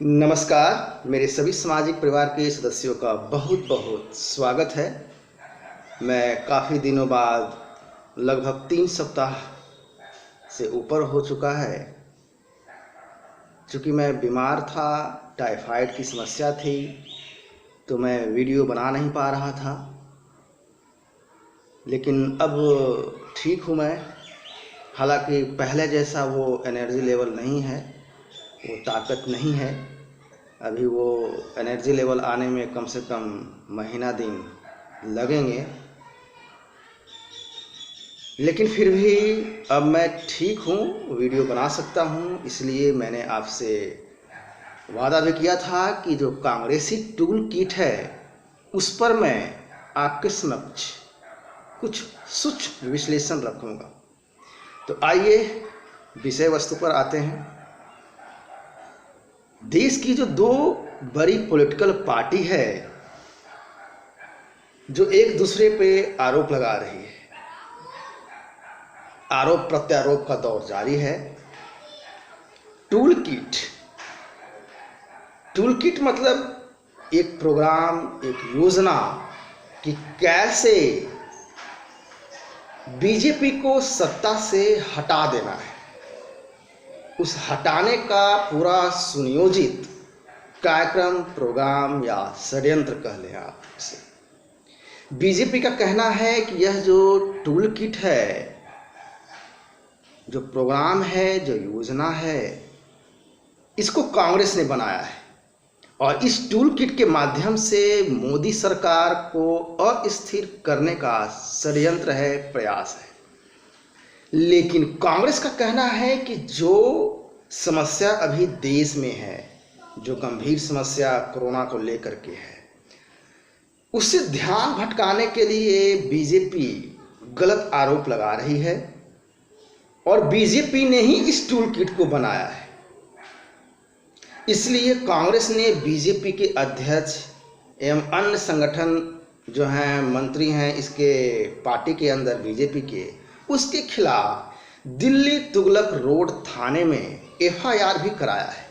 नमस्कार। मेरे सभी सामाजिक परिवार के सदस्यों का बहुत बहुत स्वागत है। मैं काफ़ी दिनों बाद, लगभग 3 सप्ताह से ऊपर हो चुका है, चूँकि मैं बीमार था, टाइफाइड की समस्या थी, तो मैं वीडियो बना नहीं पा रहा था। लेकिन अब ठीक हूँ मैं। हालांकि पहले जैसा वो एनर्जी लेवल नहीं है, वो ताकत नहीं है। अभी वो एनर्जी लेवल आने में कम से कम महीना दिन लगेंगे, लेकिन फिर भी अब मैं ठीक हूँ, वीडियो बना सकता हूँ। इसलिए मैंने आपसे वादा भी किया था कि जो कांग्रेसी टूल किट है उस पर मैं आपके समक्ष कुछ सूक्ष्म विश्लेषण रखूँगा। तो आइए विषय वस्तु पर आते हैं। देश की जो दो बड़ी पॉलिटिकल पार्टी है जो एक दूसरे पे आरोप लगा रही है, आरोप प्रत्यारोप का दौर जारी है। टूल किट मतलब एक प्रोग्राम, एक योजना कि कैसे बीजेपी को सत्ता से हटा देना है। उस हटाने का पूरा सुनियोजित कार्यक्रम, प्रोग्राम या षड्यंत्र कह लें आप इसे। बीजेपी का कहना है कि यह जो टूल किट है, जो प्रोग्राम है, जो योजना है, इसको कांग्रेस ने बनाया है और इस टूल किट के माध्यम से मोदी सरकार को अस्थिर करने का षड्यंत्र है, प्रयास है। लेकिन कांग्रेस का कहना है कि जो समस्या अभी देश में है, जो गंभीर समस्या कोरोना को लेकर के है, उससे ध्यान भटकाने के लिए बीजेपी गलत आरोप लगा रही है और बीजेपी ने ही इस टूल किट को बनाया है। इसलिए कांग्रेस ने बीजेपी के अध्यक्ष एवं अन्य संगठन जो हैं, मंत्री हैं इसके पार्टी के अंदर बीजेपी के, उसके खिलाफ दिल्ली तुगलक रोड थाने में एफआईआर भी कराया है।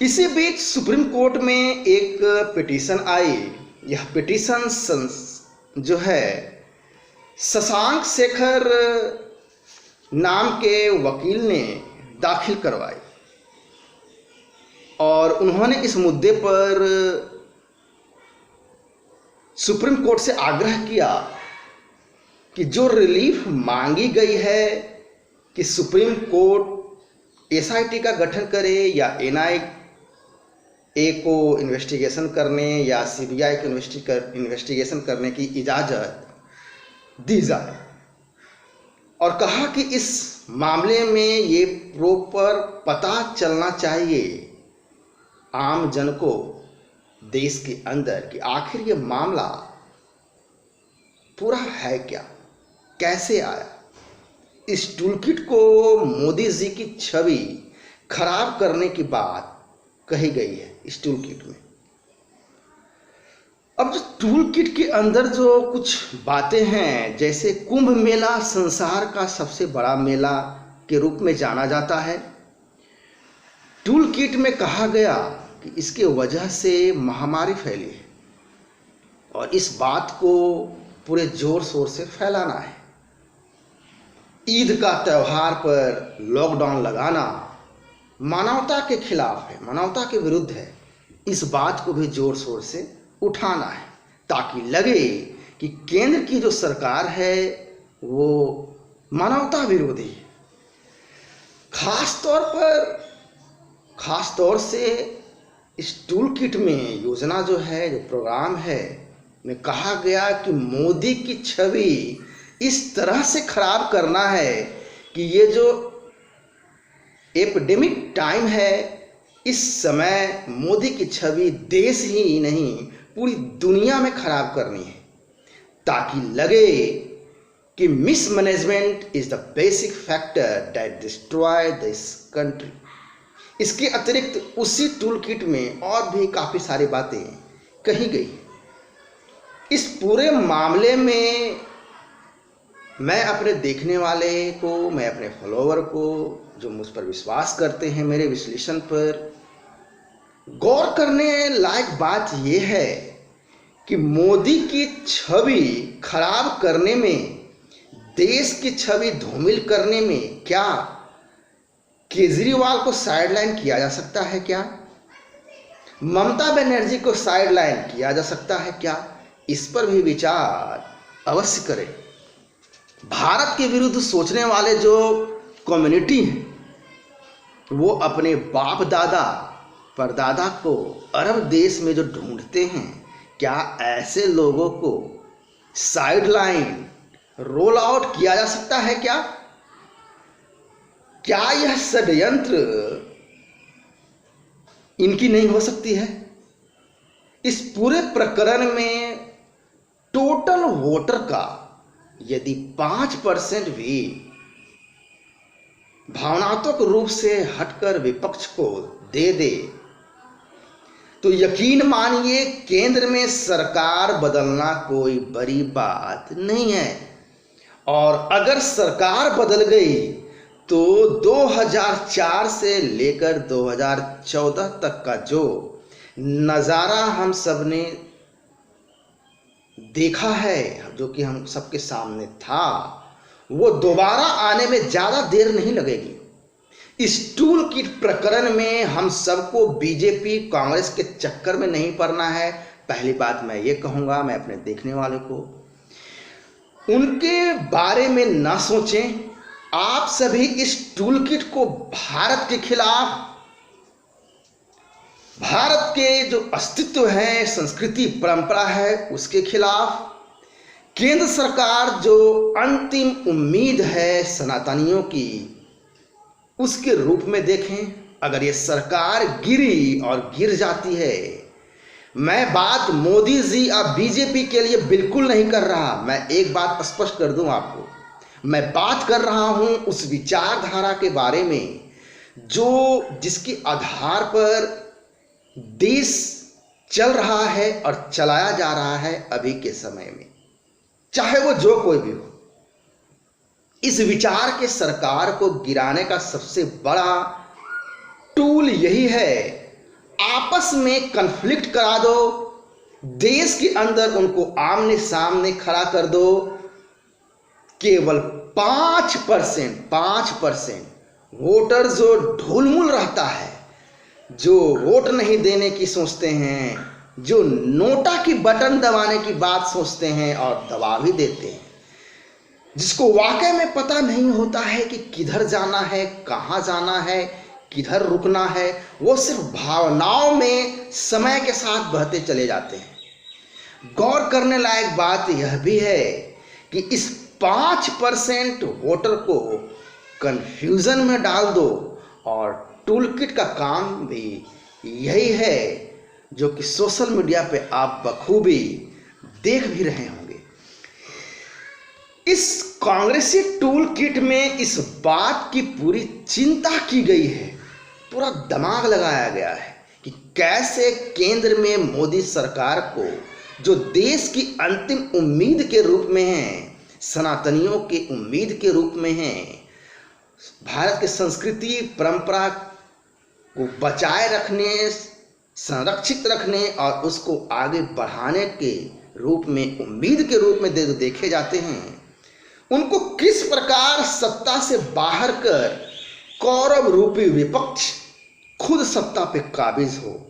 इसी बीच सुप्रीम कोर्ट में एक पिटीशन आई। यह पिटीशन जो है शशांक शेखर नाम के वकील ने दाखिल करवाई और उन्होंने इस मुद्दे पर सुप्रीम कोर्ट से आग्रह किया कि जो रिलीफ मांगी गई है कि सुप्रीम कोर्ट एसआईटी का गठन करे या एनआईए को इन्वेस्टिगेशन करने या सीबीआई को इन्वेस्टिगेशन करने की इजाज़त दी जाए, और कहा कि इस मामले में ये प्रॉपर पता चलना चाहिए आम जन को देश के अंदर कि आखिर ये मामला पूरा है क्या, कैसे आया। इस टूलकिट को मोदी जी की छवि खराब करने की बात कही गई है इस टूलकिट में। अब जो टूलकिट के अंदर जो कुछ बातें हैं, जैसे कुंभ मेला संसार का सबसे बड़ा मेला के रूप में जाना जाता है। टूलकिट में कहा गया कि इसके वजह से महामारी फैली है और इस बात को पूरे जोर शोर से फैलाना है। ईद का त्यौहार पर लॉकडाउन लगाना मानवता के खिलाफ है, मानवता के विरुद्ध है। इस बात को भी जोर शोर से उठाना है ताकि लगे कि केंद्र की जो सरकार है वो मानवता विरोधी है। खास तौर से इस टूल किट में योजना जो है, जो प्रोग्राम है, में कहा गया कि मोदी की छवि इस तरह से खराब करना है कि ये जो एपिडेमिक टाइम है, इस समय मोदी की छवि देश ही नहीं पूरी दुनिया में खराब करनी है ताकि लगे कि mismanagement is the basic factor that destroy this country. इसके अतिरिक्त उसी टूल किट में और भी काफ़ी सारी बातें कही गई। इस पूरे मामले में मैं अपने देखने वाले को, मैं अपने फॉलोवर को, जो मुझ पर विश्वास करते हैं मेरे विश्लेषण पर, गौर करने लायक बात यह है कि मोदी की छवि खराब करने में, देश की छवि धूमिल करने में क्या केजरीवाल को साइडलाइन किया जा सकता है? क्या ममता बनर्जी को साइडलाइन किया जा सकता है? क्या इस पर भी विचार अवश्य करें। भारत के विरुद्ध सोचने वाले जो कम्युनिटी हैं वो अपने बाप दादा परदादा को अरब देश में जो ढूंढते हैं, क्या ऐसे लोगों को साइडलाइन रोल आउट किया जा सकता है? क्या यह षड्यंत्र इनकी नहीं हो सकती है? इस पूरे प्रकरण में टोटल वोटर का यदि 5% भी भावनात्मक रूप से हटकर विपक्ष को दे दे तो यकीन मानिए केंद्र में सरकार बदलना कोई बड़ी बात नहीं है। और अगर सरकार बदल गई तो 2004 से लेकर 2014 तक का जो नज़ारा हम सब ने देखा है, जो कि हम सबके सामने था, वो दोबारा आने में ज़्यादा देर नहीं लगेगी। इस टूल किट प्रकरण में हम सबको बीजेपी कांग्रेस के चक्कर में नहीं पड़ना है। पहली बात मैं ये कहूँगा, मैं अपने देखने वाले को उनके बारे में ना सोचें। आप सभी इस टूल किट को भारत के खिलाफ, भारत के जो अस्तित्व है, संस्कृति परंपरा है, उसके खिलाफ, केंद्र सरकार जो अंतिम उम्मीद है सनातनियों की, उसके रूप में देखें। अगर ये सरकार गिरी और गिर जाती है, मैं बात मोदी जी और बीजेपी के लिए बिल्कुल नहीं कर रहा। मैं एक बात स्पष्ट कर दूं आपको, मैं बात कर रहा हूं उस विचारधारा के बारे में जो जिसके आधार पर देश चल रहा है और चलाया जा रहा है अभी के समय में, चाहे वो जो कोई भी हो। इस विचार के सरकार को गिराने का सबसे बड़ा टूल यही है, आपस में कन्फ्लिक्ट करा दो, देश के अंदर उनको आमने सामने खड़ा कर दो। केवल 5% वोटर जो ढुलमुल रहता है, जो वोट नहीं देने की सोचते हैं, जो नोटा की बटन दबाने की बात सोचते हैं और दबा भी देते हैं, जिसको वाकई में पता नहीं होता है कि किधर जाना है, कहाँ जाना है, किधर रुकना है, वो सिर्फ भावनाओं में समय के साथ बहते चले जाते हैं। गौर करने लायक बात यह भी है कि इस 5% वोटर को कंफ्यूजन में डाल दो, और टूल किट का काम भी यही है जो कि सोशल मीडिया पे आप बखूबी देख भी रहे होंगे। इस कांग्रेसी टूल किट में इस बात की पूरी चिंता की गई है, पूरा दिमाग लगाया गया है कि कैसे केंद्र में मोदी सरकार को, जो देश की अंतिम उम्मीद के रूप में है, सनातनियों की उम्मीद के रूप में है, भारत के संस्कृति परंपरा को बचाए रखने, संरक्षित रखने और उसको आगे बढ़ाने के रूप में, उम्मीद के रूप में देखे जाते हैं, उनको किस प्रकार सत्ता से बाहर कर कौरव रूपी विपक्ष खुद सत्ता पे काबिज हो।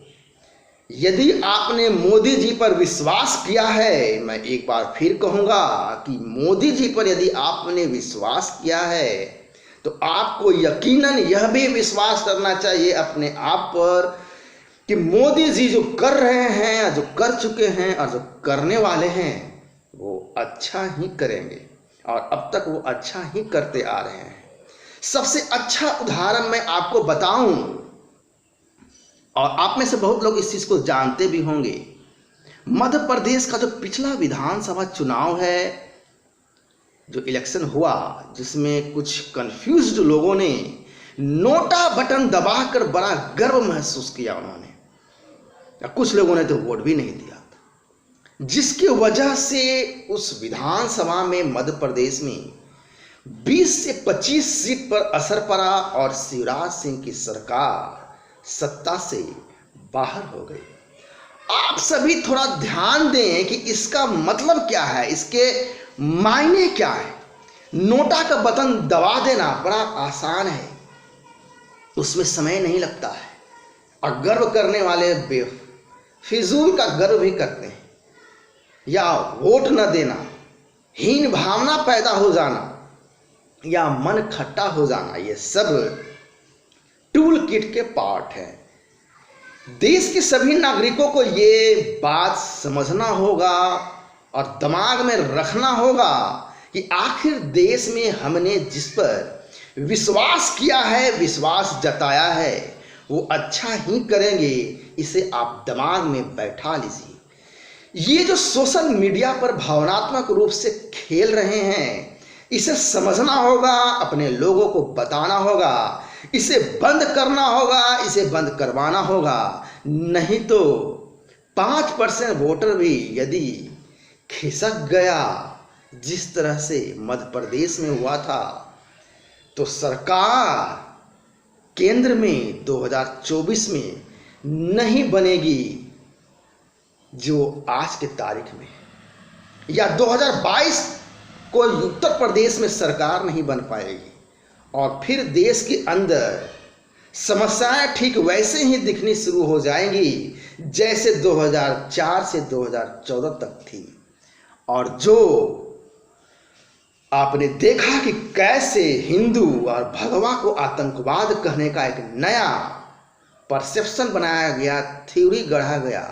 यदि आपने मोदी जी पर विश्वास किया है, मैं एक बार फिर कहूंगा कि मोदी जी पर यदि आपने विश्वास किया है तो आपको यकीनन यह भी विश्वास करना चाहिए अपने आप पर कि मोदी जी जो कर रहे हैं, जो कर चुके हैं और जो करने वाले हैं, वो अच्छा ही करेंगे और अब तक वो अच्छा ही करते आ रहे हैं। सबसे अच्छा उदाहरण मैं आपको बताऊं, और आप में से बहुत लोग इस चीज को जानते भी होंगे, मध्य प्रदेश का जो पिछला विधानसभा चुनाव है, जो इलेक्शन हुआ, जिसमें कुछ कंफ्यूज्ड लोगों ने नोटा बटन दबाकर बड़ा गर्व महसूस किया उन्होंने, या कुछ लोगों ने तो वोट भी नहीं दिया था, जिसकी वजह से उस विधानसभा में मध्य प्रदेश में 20 से 25 सीट पर असर पड़ा और शिवराज सिंह की सरकार सत्ता से बाहर हो गई। आप सभी थोड़ा ध्यान दें कि इसका मतलब क्या है, इसके मायने क्या है। नोटा का बटन दबा देना बड़ा आसान है, उसमें समय नहीं लगता है और गर्व करने वाले फिजूल का गर्व भी करते हैं। या वोट न देना, हीन भावना पैदा हो जाना या मन खट्टा हो जाना, ये सब टूल किट के पार्ट है। देश के सभी नागरिकों को ये बात समझना होगा और दिमाग में रखना होगा कि आखिर देश में हमने जिस पर विश्वास किया है, विश्वास जताया है, वो अच्छा ही करेंगे। इसे आप दिमाग में बैठा लीजिए। ये जो सोशल मीडिया पर भावनात्मक रूप से खेल रहे हैं, इसे समझना होगा, अपने लोगों को बताना होगा, इसे बंद करना होगा, इसे बंद करवाना होगा। नहीं तो 5% वोटर भी यदि खिसक गया जिस तरह से मध्य प्रदेश में हुआ था, तो सरकार केंद्र में 2024 में नहीं बनेगी जो आज के तारीख में, या 2022 को उत्तर प्रदेश में सरकार नहीं बन पाएगी और फिर देश के अंदर समस्याएं ठीक वैसे ही दिखनी शुरू हो जाएंगी जैसे 2004 से 2014 तक थी। और जो आपने देखा कि कैसे हिंदू और भगवा को आतंकवाद कहने का एक नया परसेप्शन बनाया गया, थ्योरी गढ़ा गया,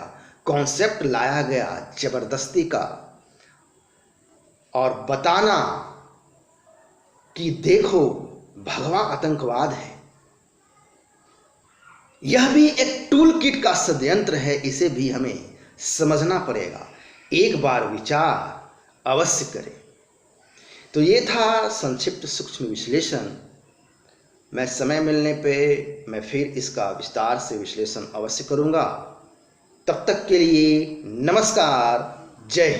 कॉन्सेप्ट लाया गया जबरदस्ती का, और बताना कि देखो भगवा आतंकवाद है, यह भी एक टूल किट का षड्यंत्र है। इसे भी हमें समझना पड़ेगा, एक बार विचार अवश्य करें। तो ये था संक्षिप्त सूक्ष्म विश्लेषण। मैं समय मिलने पे मैं फिर इसका विस्तार से विश्लेषण अवश्य करूंगा। तब तक के लिए नमस्कार, जय हिंद।